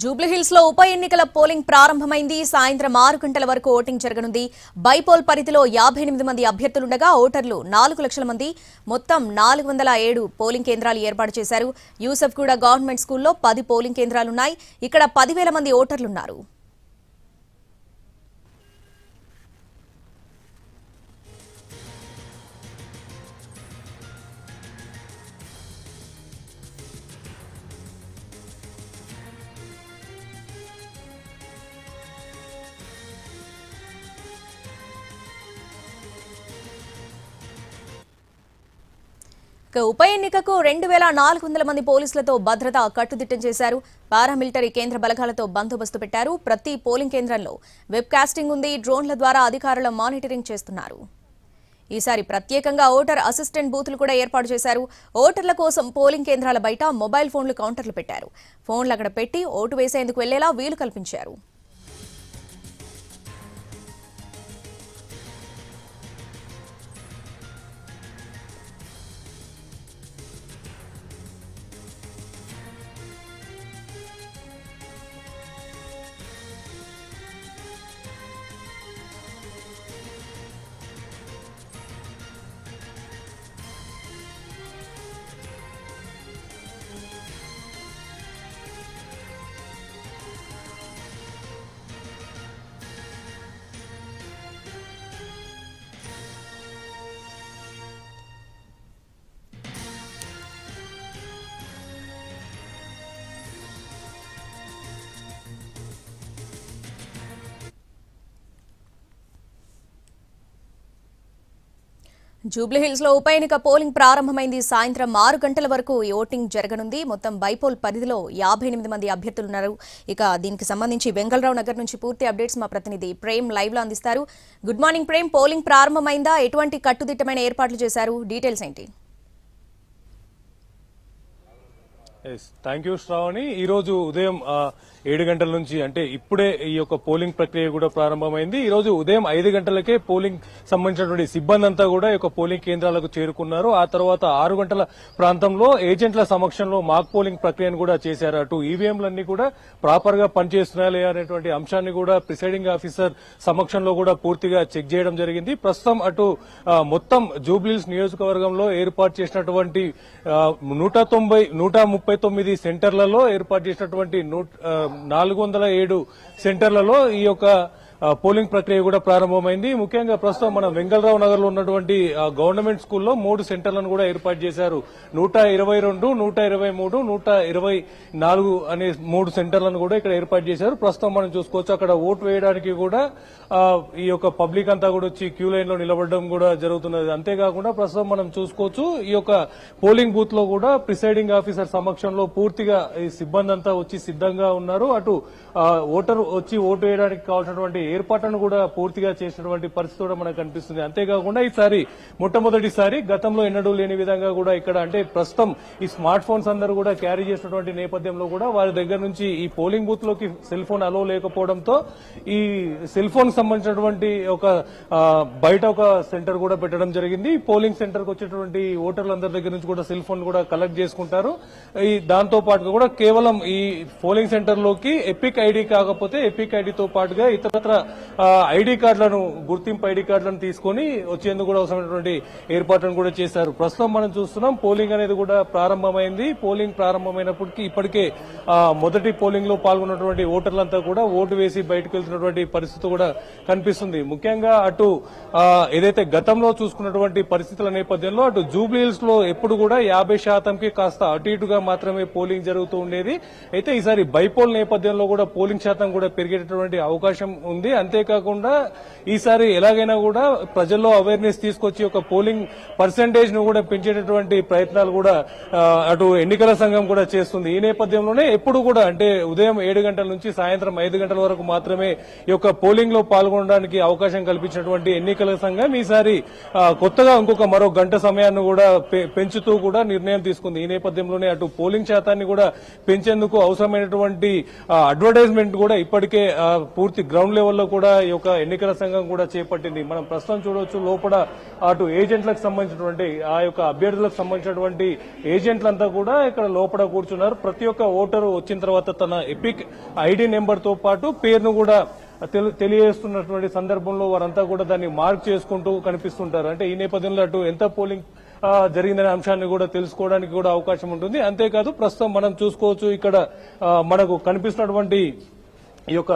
జూబ్లీహిల్స్ లో ఉప ఎన్నికల పోలింగ్ ప్రారంభమైంది. సాయంత్రం 6 గంటల వరకు ఓటింగ్ జరగనుంది. బైపోల్ పరిధిలో 58 మంది అభ్యర్థులుండగా ఓటర్లు 4 లక్షల మంది. మొత్తం 407 పోలింగ్ కేంద్రాలు ఏర్పాటు చేశారు. యూసఫ్గూడ గవర్నమెంట్ స్కూల్లో 10 పోలింగ్ కేంద్రాలున్నాయి. ఇక్కడ 10,000 మంది ఓటర్లున్నారు. ఉప ఎన్నికకు 2400 మంది పోలీసులతో భద్రత కట్టుదిట్టం చేశారు. పారామిలిటరీ కేంద్ర బలగాలతో బందోబస్తు పెట్టారు. ప్రతి పోలింగ్ కేంద్రంలో వెబ్ కాస్టింగ్ ఉంది. డ్రోన్ల ద్వారా అధికారులు మానిటరింగ్ చేస్తున్నారు. ఈసారి ప్రత్యేకంగా ఓటర్ అసిస్టెంట్ బూతులు కూడా ఏర్పాటు చేశారు. ఓటర్ల కోసం పోలింగ్ కేంద్రాల బయట మొబైల్ ఫోన్లు కౌంటర్లు పెట్టారు. ఫోన్లు అక్కడ పెట్టి ఓటు వేసేందుకు వెళ్లేలా వీలు కల్పించారు. జూబ్లీహిల్స్ లో ఉప ఎన్నిక పోలింగ్ ప్రారంభమైంది. సాయంత్రం 6 గంటల వరకు ఓటింగ్ జరగనుంది. మొత్తం బైపోల్ పరిధిలో 58 మంది అభ్యర్థులున్నారు. ఇక దీనికి సంబంధించి వెంగళరావు నగర్ నుంచి పూర్తి అప్డేట్స్ మా ప్రతినిధి ప్రేమ్ లైవ్ లో అందిస్తారు. గుడ్ మార్నింగ్ ప్రేమ్, పోలింగ్ ప్రారంభమైందా? ఎటువంటి కట్టుదిట్టమైన ఏర్పాట్లు చేశారు? డీటెయిల్స్ ఏంటి? Thank you Shravani. ఈ రోజు ఉదయం 7 గంటల నుంచి అంటే ఇప్పుడే ఈ యొక్క పోలింగ్ ప్రక్రియ కూడా ప్రారంభమైంది. ఈ రోజు ఉదయం 5 గంటలకే పోలింగ్ సంబంధించినటువంటి సిబ్బంది అంతా కూడా ఈ యొక్క పోలింగ్ కేంద్రాలకు చేరుకున్నారు. ఆ తర్వాత 6 గంటల ప్రాంతంలో ఏజెంట్ల సమక్షంలో మాక్ పోలింగ్ ప్రక్రియను కూడా చేశారు. అటు ఈవీఎంలన్నీ కూడా ప్రాపర్ గా పనిచేస్తున్నాయా లేదా అనేటువంటి అంశాన్ని కూడా ప్రిసైడింగ్ ఆఫీసర్ సమక్షంలో కూడా పూర్తిగా చెక్ చేయడం జరిగింది. ప్రస్తుతం అటు మొత్తం జూబ్లీహిల్స్ నియోజకవర్గంలో ఏర్పాటు చేసినటువంటి 139 సెంటర్లలో ఏర్పాటు చేసినటువంటి 407 సెంటర్లలో ఈ యొక్క పోలింగ్ ప్రక్రియ కూడా ప్రారంభమైంది. ముఖ్యంగా ప్రస్తుతం మనం వెంగళరావు నగర్ లో ఉన్నటువంటి గవర్నమెంట్ స్కూల్లో 3 సెంటర్లను కూడా ఏర్పాటు చేశారు. 122, 123, 124 అనే 3 సెంటర్లను కూడా ఇక్కడ ఏర్పాటు చేశారు. ప్రస్తుతం మనం చూసుకోవచ్చు అక్కడ ఓటు వేయడానికి కూడా ఈ యొక్క పబ్లిక్ అంతా కూడా వచ్చి క్యూ లైన్ లో నిలబడడం కూడా జరుగుతున్నది. అంతేకాకుండా ప్రస్తుతం మనం చూసుకోవచ్చు ఈ యొక్క పోలింగ్ బూత్ లో కూడా ప్రిసైడింగ్ ఆఫీసర్ సమక్షంలో పూర్తిగా ఈ సిబ్బంది అంతా వచ్చి సిద్ధంగా ఉన్నారు. అటు ఓటర్ వచ్చి ఓటు వేయడానికి కావాల్సినటువంటి ఏర్పాట్లను కూడా పూర్తిగా చేసినటువంటి పరిస్థితి కూడా మనకు కనిపిస్తుంది. అంతేకాకుండా ఈసారి మొట్టమొదటిసారి గతంలో ఎన్నడూ లేని విధంగా కూడా ఇక్కడ అంటే ప్రస్తుతం ఈ స్మార్ట్ ఫోన్స్ అందరూ కూడా క్యారీ చేసినటువంటి నేపథ్యంలో కూడా వారి దగ్గర నుంచి ఈ పోలింగ్ బూత్ లోకి సెల్ ఫోన్ అలో లేకపోవడంతో ఈ సెల్ ఫోన్ సంబంధించినటువంటి ఒక బయట ఒక సెంటర్ కూడా పెట్టడం జరిగింది. పోలింగ్ సెంటర్ కు వచ్చేటువంటి ఓటర్లందరి దగ్గర నుంచి కూడా సెల్ ఫోన్ కూడా కలెక్ట్ చేసుకుంటారు. ఈ దాంతో పాటుగా కూడా కేవలం ఈ పోలింగ్ సెంటర్ లోకి ఎపిక్ ఐడి కాకపోతే ఎపిక్ ఐడితో పాటుగా ఇతరత్ర ఐడి కార్డులను గుర్తింపు ఐడి కార్డులను తీసుకుని వచ్చేందుకు కూడా అవసరమైనటువంటి ఏర్పాట్లను కూడా చేశారు. ప్రస్తుతం మనం చూస్తున్నాం పోలింగ్ అనేది కూడా ప్రారంభమైంది. పోలింగ్ ప్రారంభమైనప్పటికీ ఇప్పటికే మొదటి పోలింగ్ లో పాల్గొన్నటువంటి ఓటర్లంతా కూడా ఓటు వేసి బయటకు వెళ్తున్నటువంటి పరిస్థితి కూడా కనిపిస్తుంది. ముఖ్యంగా అటు ఏదైతే గతంలో చూసుకున్నటువంటి పరిస్థితుల నేపథ్యంలో అటు జూబ్లీహిల్స్ లో ఎప్పుడు కూడా 50%కి కాస్త అటు ఇటుగా మాత్రమే పోలింగ్ జరుగుతూ ఉండేది. అయితే ఈసారి బైపోల్ నేపథ్యంలో కూడా పోలింగ్ శాతం కూడా పెరిగేటటువంటి అవకాశం ఉంది. అంతేకాకుండా ఈసారి ఎలాగైనా కూడా ప్రజల్లో అవేర్నెస్ తీసుకొచ్చి ఒక పోలింగ్ పర్సెంటేజ్ ను కూడా పెంచేటటువంటి ప్రయత్నాలు కూడా అటు ఎన్నికల సంఘం కూడా చేస్తుంది. ఈ నేపథ్యంలోనే ఎప్పుడు కూడా అంటే ఉదయం 7 గంటల నుంచి సాయంత్రం 5 గంటల వరకు మాత్రమే ఈ యొక్క పోలింగ్ లో పాల్గొనడానికి అవకాశం కల్పించినటువంటి ఎన్నికల సంఘం ఈసారి కొత్తగా ఇంకొక మరో గంట సమయాన్ని కూడా పెంచుతూ కూడా నిర్ణయం తీసుకుంది. ఈ నేపథ్యంలోనే అటు పోలింగ్ శాతాన్ని కూడా పెంచేందుకు అవసరమైనటువంటి అడ్వర్టైజ్మెంట్ కూడా ఇప్పటికే పూర్తి గ్రౌండ్ లెవెల్లో ఏర్పాట్లు కూడా ఈ యొక్క ఎన్నికల సంఘం కూడా చేపట్టింది. మనం ప్రస్తుతం చూడవచ్చు లోపల అటు ఏజెంట్లకు సంబంధించినటువంటి ఆ యొక్క అభ్యర్థులకు సంబంధించినటువంటి ఏజెంట్లంతా కూడా ఇక్కడ లోపల కూర్చున్నారు. ప్రతి ఒక్క ఓటరు వచ్చిన తర్వాత తన ఎపిక్ ఐడి నెంబర్ తో పాటు పేరును కూడా తెలియజేస్తున్నటువంటి సందర్భంలో వారంతా కూడా దాన్ని మార్క్ చేసుకుంటూ కనిపిస్తుంటారు. అంటే ఈ నేపథ్యంలో అటు ఎంత పోలింగ్ జరిగిందనే అంశాన్ని కూడా తెలుసుకోవడానికి కూడా అవకాశం ఉంటుంది. అంతేకాదు ప్రస్తుతం మనం చూసుకోవచ్చు ఇక్కడ మనకు కనిపిస్తున్నటువంటి ఈ యొక్క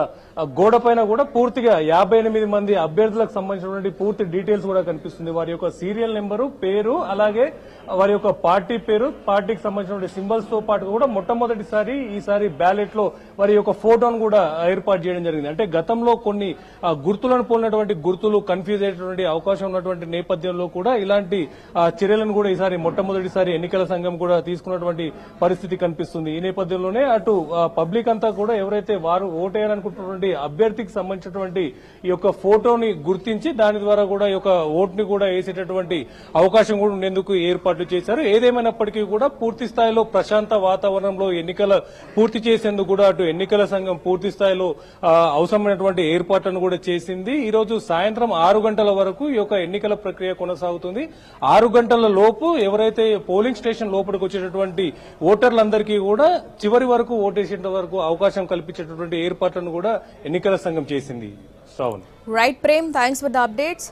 గోడ పైన కూడా పూర్తిగా 58 మంది అభ్యర్థులకు సంబంధించినటువంటి పూర్తి డీటెయిల్స్ కూడా కనిపిస్తుంది. వారి యొక్క సీరియల్ నెంబరు, పేరు, అలాగే వారి యొక్క పార్టీ పేరు, పార్టీకి సంబంధించిన సింబల్స్ తో పాటు కూడా మొట్టమొదటిసారి ఈసారి బ్యాలెట్ లో వారి యొక్క ఫోటోను కూడా ఏర్పాటు చేయడం జరిగింది. అంటే గతంలో కొన్ని గుర్తులను పోలినటువంటి గుర్తులు కన్ఫ్యూజ్ అయ్యేటువంటి అవకాశం ఉన్నటువంటి నేపథ్యంలో కూడా ఇలాంటి చర్యలను కూడా ఈసారి మొట్టమొదటిసారి ఎన్నికల సంఘం కూడా తీసుకున్నటువంటి పరిస్థితి కనిపిస్తుంది. ఈ నేపథ్యంలోనే అటు పబ్లిక్ అంతా కూడా ఎవరైతే వారు ఓటేయాలనుకుంటున్నటువంటి అభ్యర్థికి సంబంధించినటువంటి ఈ యొక్క ఫోటోని గుర్తించి దాని ద్వారా కూడా ఈ యొక్క ఓటుని కూడా వేసేటటువంటి అవకాశం కూడా ఉండేందుకు ఏర్పాట్లు చేశారు. ఏదేమైనప్పటికీ కూడా పూర్తి స్థాయిలో ప్రశాంత వాతావరణంలో ఎన్నికల పూర్తి చేసేందుకు కూడా అటు ఎన్నికల సంఘం పూర్తి స్థాయిలో అవసరమైనటువంటి ఏర్పాట్లను కూడా చేసింది. ఈ రోజు సాయంత్రం 6 గంటల వరకు ఈ యొక్క ఎన్నికల ప్రక్రియ కొనసాగుతుంది. 6 గంటల లోపు ఎవరైతే పోలింగ్ స్టేషన్ లోపలికి వచ్చేటటువంటి ఓటర్లందరికీ కూడా చివరి వరకు ఓటేసేంత వరకు అవకాశం కల్పించేటటువంటి ఏర్పాట్లను కూడా ఎన్నికల సంఘం చేసింది. Shravan. Right Prem, thanks for the updates.